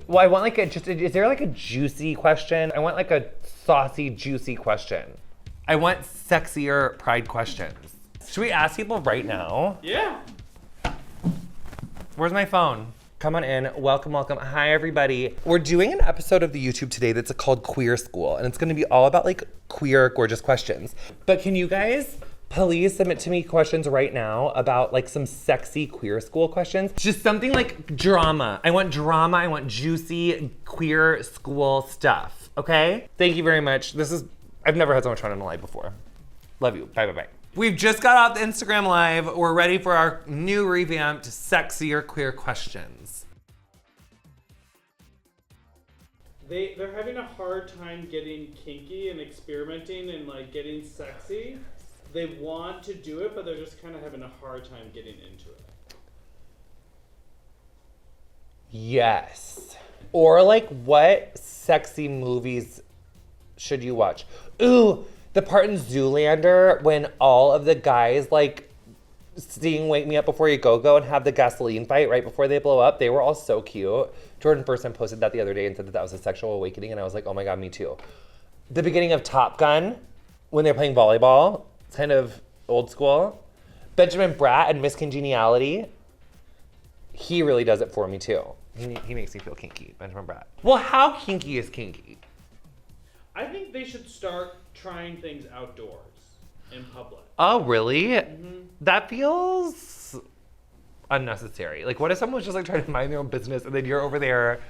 Well, I want like is there like a juicy question? I want like a saucy, juicy question. I want sexier pride questions. Should we ask people right now? Yeah. Where's my phone? Come on in. Welcome, welcome. Hi, everybody. We're doing an episode of the YouTube today that's called Queer School, and it's going to be all about like queer, gorgeous questions. But can you guys please submit to me questions right now about like some sexy queer school questions? Just something like drama. I want drama. I want juicy queer school stuff. Okay? Thank you very much. I've never had so much fun in a live before. Love you. Bye, bye, bye. We've just got off the Instagram Live. We're ready for our new revamped, sexier queer questions. They're having a hard time getting kinky and experimenting and like getting sexy. They want to do it, but they're just kind of having a hard time getting into it. Yes. Or like, what sexy movies should you watch? Ooh, the part in Zoolander when all of the guys like sing Wake Me Up Before You Go and have the gasoline fight right before they blow up. They were all so cute. Jordan Person posted that the other day and said that was a sexual awakening, and I was like, oh my God, me too. The beginning of Top Gun, when they're playing volleyball, it's kind of old school. Benjamin Bratt and Miss Congeniality, he really does it for me too. He makes me feel kinky, Benjamin Bratt. Well, how kinky is kinky? I think they should start trying things outdoors, in public. Oh, really? Mm-hmm. That feels unnecessary. Like, what if someone was just like trying to mind their own business and then you're over there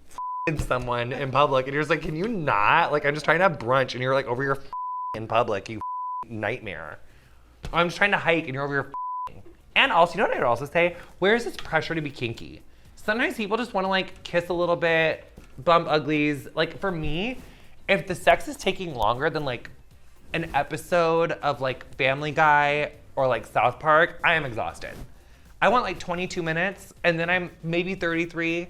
f***ing someone in public and you're just like, can you not? Like, I'm just trying to have brunch and you're like over here in public, you nightmare. I'm just trying to hike and you're over here f***ing. And also, you know what I'd also say? Where is this pressure to be kinky? Sometimes people just want to like kiss a little bit, bump uglies. Like, for me, if the sex is taking longer than like an episode of like Family Guy or like South Park, I am exhausted. I want like 22 minutes and then I'm maybe 33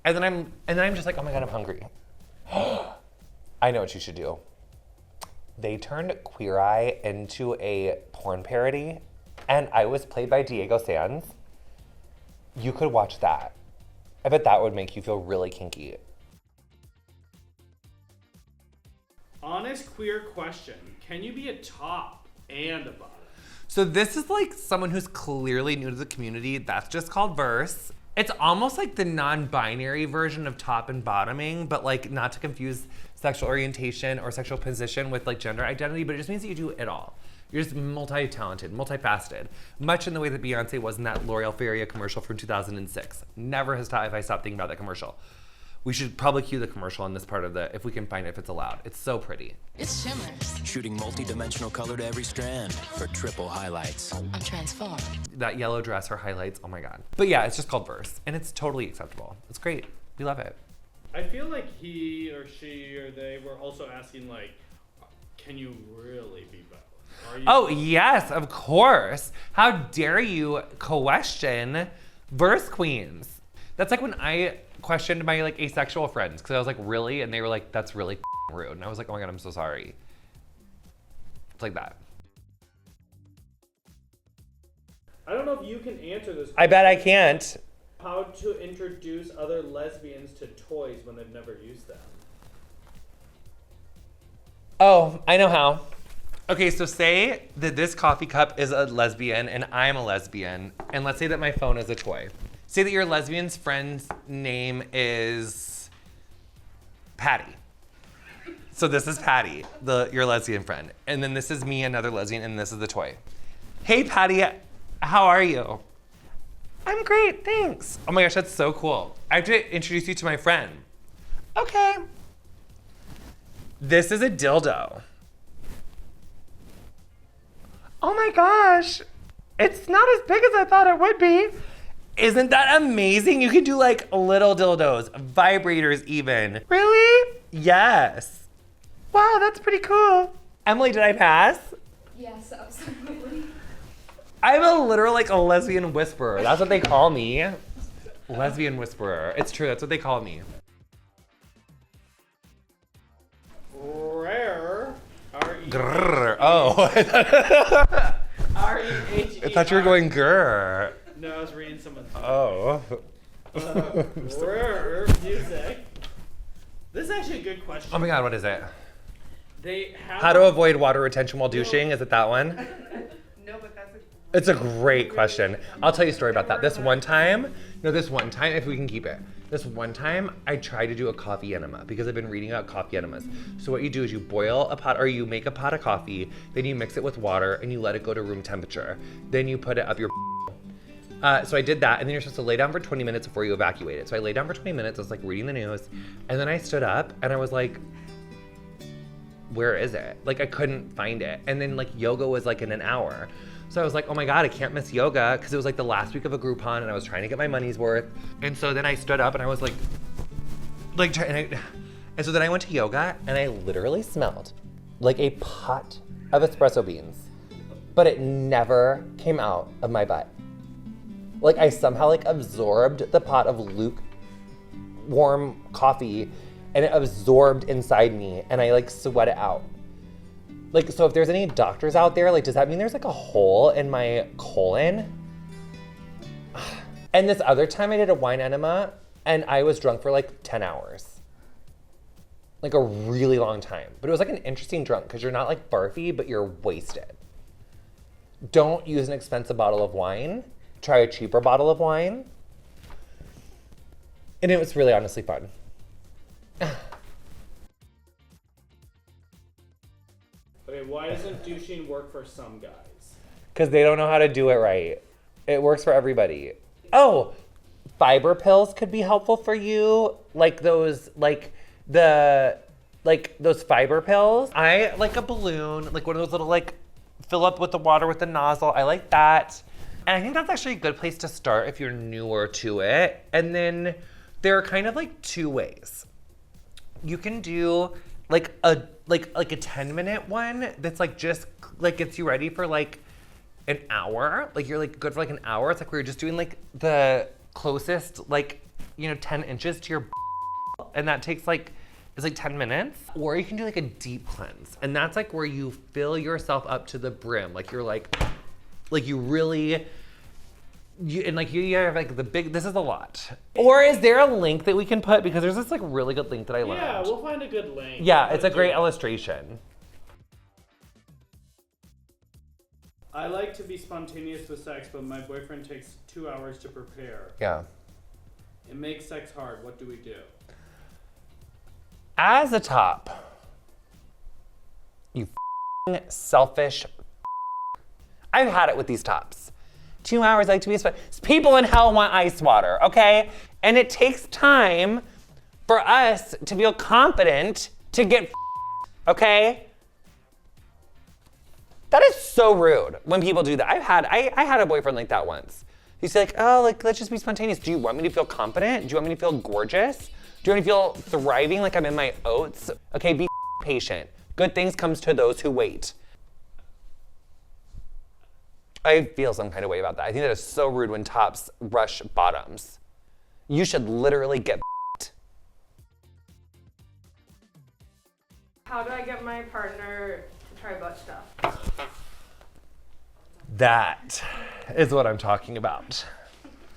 and then I'm just like, oh my God, I'm hungry. I know what you should do. They turned Queer Eye into a porn parody and I was played by Diego Sanz. You could watch that. I bet that would make you feel really kinky. Honest queer question. Can you be a top and a bottom? So this is like someone who's clearly new to the community. That's just called verse. It's almost like the non-binary version of top and bottoming, but like not to confuse sexual orientation or sexual position with like gender identity, but it just means that you do it all. You're just multi-talented, multifaceted. Much in the way that Beyonce was in that L'Oreal Feria commercial from 2006. Never has if I stopped thinking about that commercial. We should probably cue the commercial in this part of the, if we can find it, if it's allowed. It's so pretty. It's shimmers. Shooting multi-dimensional color to every strand for triple highlights. I'm transformed. That yellow dress, her highlights, oh my God. But yeah, it's just called verse, and it's totally acceptable. It's great. We love it. I feel like he or she or they were also asking like, can you really be both? Oh, yes, of course. How dare you question verse queens? That's like when I questioned my like asexual friends because I was like, really? And they were like, that's really rude. And I was like, oh my God, I'm so sorry. It's like that. I don't know if you can answer this question. I bet I can't. How to introduce other lesbians to toys when they've never used them. Oh, I know how. Okay, so say that this coffee cup is a lesbian and I'm a lesbian, and let's say that my phone is a toy. Say that your lesbian's friend's name is Patty. So this is Patty, your lesbian friend. And then this is me, another lesbian, and this is the toy. Hey Patty, how are you? I'm great, thanks. Oh my gosh, that's so cool. I have to introduce you to my friend. Okay. This is a dildo. Oh my gosh, it's not as big as I thought it would be. Isn't that amazing? You can do like little dildos, vibrators even. Really? Yes. Wow, that's pretty cool. Emily, did I pass? Yes, absolutely. I'm a literal like a lesbian whisperer. That's what they call me. Lesbian whisperer. It's true, that's what they call me. Rare. Grrr. Oh. R-E-H-E-R. I thought you were going grrr. No, I was reading someone's. Oh. Music. This is actually a good question. Oh my god, what is it? They have How to avoid water retention while douching? Is it that one? No, but that's It's a great question. I'll tell you a story about that. This one time, if we can keep it. This one time, I tried to do a coffee enema because I've been reading about coffee enemas. So what you do is you boil a pot, or you make a pot of coffee, then you mix it with water and you let it go to room temperature. Then you put it up your so I did that, and then you're supposed to lay down for 20 minutes before you evacuate it. So I lay down for 20 minutes, I was like reading the news, and then I stood up and I was like, where is it? Like I couldn't find it. And then like yoga was like in an hour. So I was like, oh my God, I can't miss yoga, because it was like the last week of a Groupon and I was trying to get my money's worth. And so then I stood up and I was like and so then I went to yoga and I literally smelled like a pot of espresso beans, but it never came out of my butt. Like I somehow like absorbed the pot of lukewarm coffee and it absorbed inside me and I like sweat it out. Like, so if there's any doctors out there, like, does that mean there's like a hole in my colon? And this other time I did a wine enema and I was drunk for like 10 hours. Like a really long time. But it was like an interesting drunk because you're not like barfy, but you're wasted. Don't use an expensive bottle of wine. Try a cheaper bottle of wine. And it was really honestly fun. Okay, why doesn't douching work for some guys? Because they don't know how to do it right. It works for everybody. Oh, fiber pills could be helpful for you. Like those, those fiber pills. I like a balloon, like one of those little fill up with the water with the nozzle. I like that. And I think that's actually a good place to start if you're newer to it. And then there are kind of like two ways. You can do like a 10-minute one that's like just like gets you ready for like an hour. Like you're like good for like an hour. It's like where you're just doing like the closest 10 inches to your and that takes it's like 10 minutes. Or you can do like a deep cleanse. And that's like where you fill yourself up to the brim. Like you're like you really you have like the big, this is a lot. Or is there a link that we can put? Because there's this like really good link that I learned. Yeah, we'll find a good link. Yeah, it's a great illustration. I like to be spontaneous with sex, but my boyfriend takes 2 hours to prepare. Yeah. It makes sex hard. What do we do? As a top, you selfish. I've had it with these tops. 2 hours, I like to be people in hell want ice water, okay? And it takes time for us to feel confident to get okay? That is so rude when people do that. I had a boyfriend like that once. He's like, oh, let's just be spontaneous. Do you want me to feel confident? Do you want me to feel gorgeous? Do you want me to feel thriving like I'm in my oats? Okay, be patient. Good things comes to those who wait. I feel some kind of way about that. I think that is so rude when tops rush bottoms. You should literally get How do I get my partner to try butt stuff? That is what I'm talking about.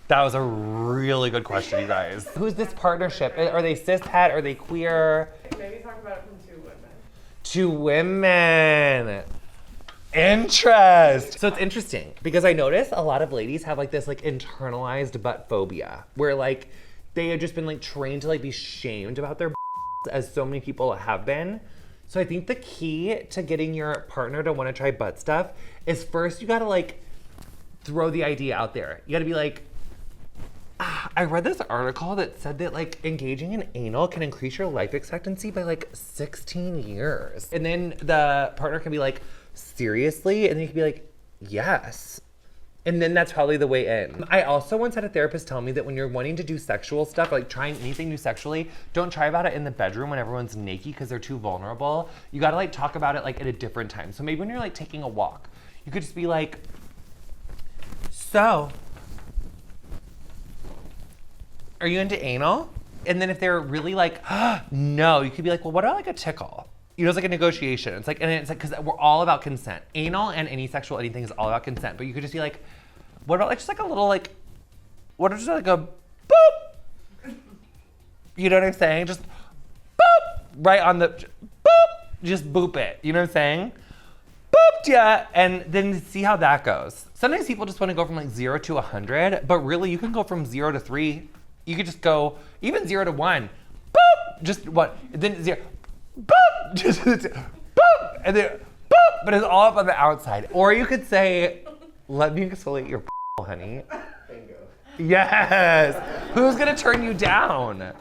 That was a really good question, you guys. Who's this partnership? Are they cishet? Are they queer? Maybe talk about it from 2 women. 2 women. Interest. So it's interesting because I notice a lot of ladies have like this like internalized butt phobia where like they have just been like trained to like be shamed about their as so many people have been. So I think the key to getting your partner to want to try butt stuff is first you gotta like throw the idea out there. You gotta be like, I read this article that said that like engaging in anal can increase your life expectancy by like 16 years. And then the partner can be like, seriously? And then you can be like, yes. And then that's probably the way in. I also once had a therapist tell me that when you're wanting to do sexual stuff, like trying anything new sexually, don't try about it in the bedroom when everyone's naked because they're too vulnerable. You gotta like talk about it like at a different time. So maybe when you're like taking a walk, you could just be like, so, are you into anal? And then if they're really like, no, you could be like, well, what about like a tickle? You know, it's like a negotiation. It's like, and it's like, because we're all about consent. Anal and any sexual anything is all about consent. But you could just be like, what about like just like a little like, what if just like a boop? You know what I'm saying? Just boop, right on the, boop, just boop it. You know what I'm saying? Booped ya, and then see how that goes. Sometimes people just want to go from like 0 to 100, but really you can go from 0 to 3. You could just go even 0 to 1. Boop, just what? Then 0, boop, just boop, and then boop, but it's all up on the outside. Or you could say, let me exfoliate your honey. Bingo. Yes. Who's gonna turn you down?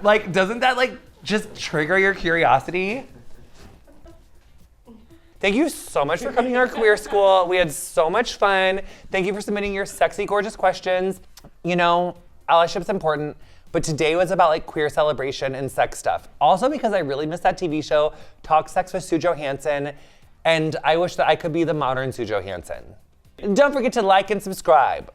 Like, doesn't that like just trigger your curiosity? Thank you so much for coming to our queer school. We had so much fun. Thank you for submitting your sexy, gorgeous questions. You know, allyship's important, but today was about like queer celebration and sex stuff. Also because I really missed that TV show, Talk Sex with Sue Johansson, and I wish that I could be the modern Sue Johansson. Don't forget to like and subscribe.